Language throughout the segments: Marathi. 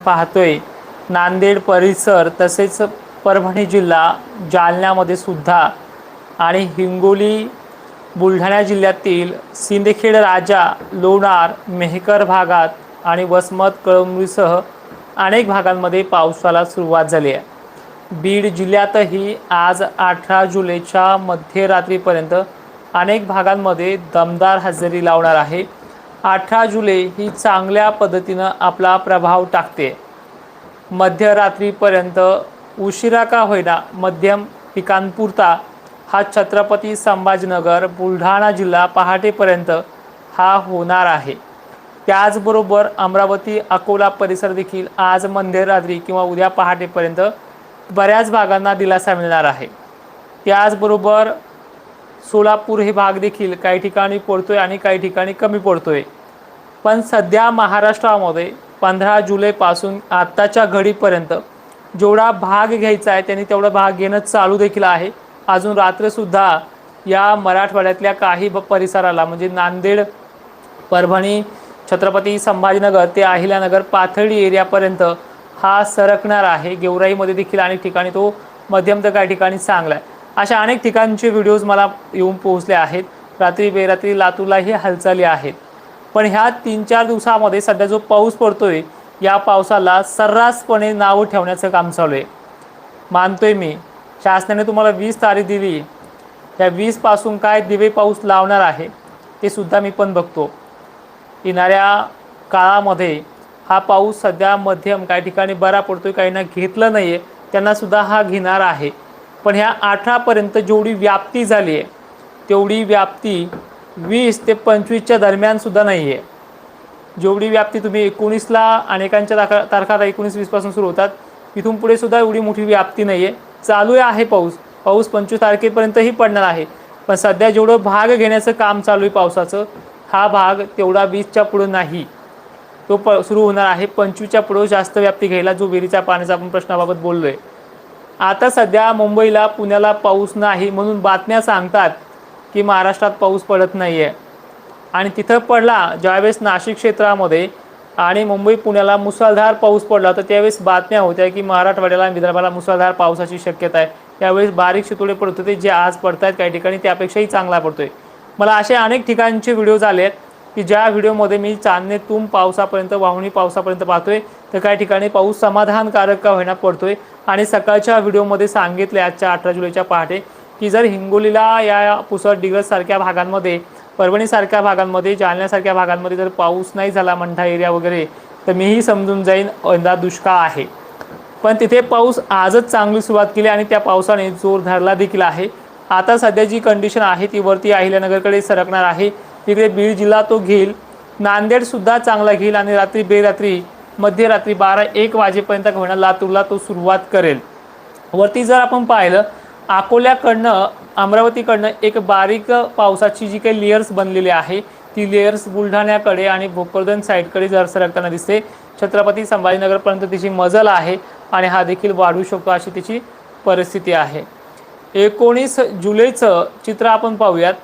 पाहतोय नांदेड परिसर तसेच परभणी जिल्हा जालन्यामध्ये सुद्धा आणि हिंगोली बुलढाणा जिल्ह्यातील सिंदखेड राजा लोणार मेहकर भागात आणि वसमत कळमनुरीसह अनेक भागांमध्ये पावसाला सुरुवात झाली आहे। बीड जिल्ह्यातही आज 18 जुलैच्या मध्यरात्रीपर्यंत अनेक भागांमध्ये दमदार हजेरी लावणार आहे। 18 जुलै ही चांगल्या पद्धतीनं आपला प्रभाव टाकते। मध्यरात्रीपर्यंत उशिरा का होईना मध्यम पिकांपुरता हा छत्रपती संभाजीनगर बुलढाणा जिल्हा पहाटेपर्यंत हा होणार आहे। त्याचबरोबर अमरावती अकोला परिसर देखील आज मध्यरात्री किंवा उद्या पहाटेपर्यंत बऱ्याच भागांना दिलासा मिळणार आहे। त्याचबरोबर सोलापूर हे भाग देखील काही ठिकाणी पडतोय आणि काही ठिकाणी कमी पडतोय। पण सध्या महाराष्ट्रामध्ये 15 जुलैपासून आत्ताच्या घडीपर्यंत जेवढा भाग घ्यायचा आहे त्यांनी तेवढा भाग घेणं चालू देखील आहे। अजून रात्रसुद्धा या मराठवाड्यातल्या काही परिसराला म्हणजे नांदेड परभणी छत्रपती संभाजीनगर ते अहिल्यानगर पाथर्डी एरियापर्यंत हा सरकणार आहे। गेवराईमध्ये देखील अनेक ठिकाणी तो मध्यम तर काही ठिकाणी चांगला आहे। अशा अनेक ठिकाणचे व्हिडिओज मला येऊन पोहोचले आहेत। रात्री बेरात्री लातूरलाही हालचाली आहेत। पण ह्या 3-4 दिवसामध्ये सध्या जो पाऊस पडतोय या पावसाला सर्रासपणे नाव ठेवण्याचं काम चालू आहे। मानतोय मी शासनाने तुम्हाला 20 तारीख दिली, त्या 20 पासून काय दिवे पाऊस लावणार आहे ते सुद्धा मी पण बघतो। येणाऱ्या काळामध्ये हा पाऊस सध्या मध्यम काही ठिकाणी बरा पडतोय, काहींना घेतलं नाही आहे त्यांना सुद्धा हा घेणार आहे। पण ह्या 18 पर्यंत जेवढी व्याप्ती झाली आहे तेवढी व्याप्ती 20 ते 25च्या दरम्यान सुद्धा नाही आहे। जेवढी व्याप्ती तुम्ही 19ला अनेकांच्या तारखा 19-20 पासून सुरू होतात, इथून पुढे सुद्धा एवढी मोठी व्याप्ती नाही आहे। चालू आहे पाऊस 25 तारखेपर्यंतही पडणार आहे। पण सध्या जेवढं भाग घेण्याचं काम चालू आहे पावसाचं, हा भाग तेवढा 20च्या पुढे नाही, तो सुरू होणार आहे 25च्या पुढे जास्त व्याप्ती घ्यायला, जो विहिरीच्या पाण्याचा आपण प्रश्नाबाबत बोललोय। आता सध्या मुंबईला पुण्याला पाऊस नाही म्हणून बातम्या सांगतात की महाराष्ट्रात पाऊस पडत नाही आहे, आणि तिथं पडला ज्यावेळेस नाशिक क्षेत्रामध्ये आणि मुंबई पुण्याला मुसळधार पाऊस पडला होता त्यावेळेस बातम्या होत्या की मराठवाड्याला आणि विदर्भाला मुसळधार पावसाची शक्यता आहे। त्यावेळेस बारीक शितोडे पडत होते, जे आज पडत आहेत काही ठिकाणी त्यापेक्षाही चांगला पडतोय। मला असे अनेक ठिकाणचे व्हिडिओज आले आहेत की ज्या व्हिडिओमध्ये मी चांदणेतून पावसापर्यंत वाहुणी पावसापर्यंत पाहतोय, तर काही ठिकाणी पाऊस समाधानकारक का होईना पडतोय। आणि सकाळच्या व्हिडिओमध्ये सांगितले आजच्या 18 जुलैच्या पहाटे की जर हिंगोलीला या पुसद डिग्रज सारख्या भागांमध्ये, परभणी सारख्या भागांमध्ये, जालन्यासारख्या भागांमध्ये जर पाऊस नाही झाला मंठा एरिया वगैरे, तर मीही समजून जाईन यंदा दुष्काळ आहे। पण तिथे पाऊस आजच चांगली सुरुवात केली आणि त्या पावसाने जोर धरला देखील आहे। आता सध्या जी कंडिशन आहे ती वरती अहिल्यानगरकडे सरकणार आहे, तिकडे बीड जिल्हा तो घेईल, नांदेड सुद्धा चांगला घेईल आणि रात्री बेरात्री मध्यरात्री 12-1 वाजेपर्यंत होणार लातूरला तो सुरुवात करेल। वरती जर आपण पाहिलं अकोल्याकडनं अमरावतीकडनं एक बारीक पावसाची जी काही लेयर्स बनलेली आहे ती लेयर्स बुलढाण्याकडे आणि भोकरदन साईडकडे जर सरकताना दिसते। छत्रपती संभाजीनगरपर्यंत तिची मजल आहे आणि हा देखील वाढू शकतो अशी तिची परिस्थिती आहे। 19 जुलैचं चित्र आपण पाहूयात।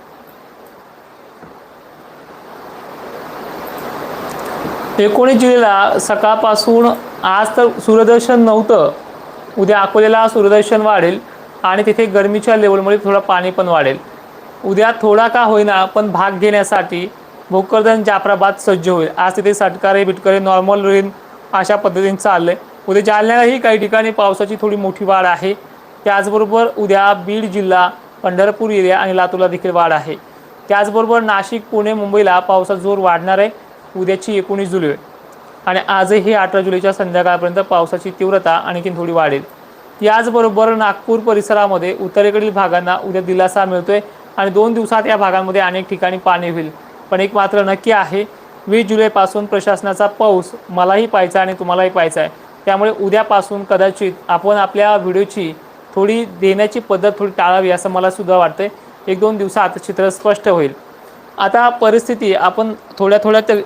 19 जुलैला सकाळपासून आज तर सूर्यदर्शन नव्हतं, उद्या अकोल्याला सूर्यदर्शन वाढेल आणि तिथे गरमीच्या लेवलमुळे थोडा पाणी पण वाढेल। उद्या थोडा का होईना पण भाग घेण्यासाठी भोकरदन जाफराबाद सज्ज होईल। आज तिथे सटकारे बिटकारे नॉर्मल रेन अशा पद्धतीने चाललंय। उद्या जालन्यालाही काही ठिकाणी पावसाची थोडी मोठी वाढ आहे। त्याचबरोबर उद्या बीड जिल्हा, पंढरपूर एरिया आणि लातूरला देखील वाढ आहे। त्याचबरोबर नाशिक, पुणे, मुंबईला पावसाचा जोर वाढणार आहे उद्याची 19 जुलै आणि आजही 18 जुलैच्या संध्याकाळपर्यंत पावसाची तीव्रता आणखीन थोडी वाढेल। याचबरोबर नागपूर परिसरामध्ये उत्तरेकडील भागांना उद्या दिलासा मिळतोय आणि 2 दिवसात या भागांमध्ये अनेक ठिकाणी पाणी होईल। पण एक मात्र नक्की आहे, 20 जुलैपासून प्रशासनाचा पाऊस मलाही पाहायचा आणि तुम्हालाही पाहायचा आहे। त्यामुळे उद्यापासून कदाचित आपण आपल्या व्हिडिओची थोडी देण्याची पद्धत थोडी टाळावी असं मला सुद्धा वाटतंय। 1-2 दिवसात चित्र स्पष्ट होईल। आता परिस्थिती आपण थोड्या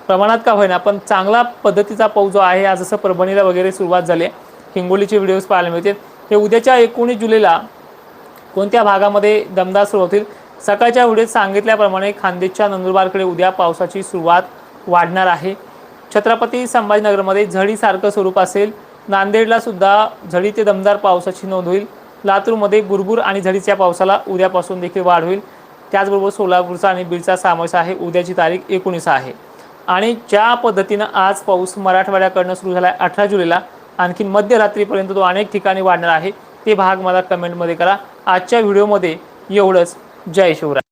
प्रमाणात का होईना पण चांगला पद्धतीचा पाऊस जो आहे, आज जसं परभणीला वगैरे सुरुवात झाली आहे, हिंगोलीचे व्हिडिओज पाहायला मिळतील। हे उद्याच्या 19 जुलैला कोणत्या भागामध्ये दमदार सुरू होतील, सकाळच्या व्हिडिओत सांगितल्याप्रमाणे खान्देशच्या नंदुरबारकडे उद्या पावसाची सुरुवात वाढणार आहे। छत्रपती संभाजीनगरमध्ये झडीसारखं स्वरूप असेल। नांदेडला सुद्धा झडी ते दमदार पावसाची नोंद होईल। लातूरमध्ये बुरबुर आणि झडीच्या पावसाला उद्यापासून देखील वाढ होईल। त्याचबरोबर सोलापूरचा आणि बीडचा समावेश आहे। उद्याची तारीख 19 आहे आणि ज्या पद्धतीनं आज पाऊस मराठवाड्याकडनं सुरू झाला आहे 18 जुलैला, आणखी मध्यरात्रीपर्यंत तो अनेक ठिकाणी वाढणार आहे। ते भाग मला कमेंटमध्ये करा। आजच्या व्हिडिओमध्ये एवढंच। जय शिवराय।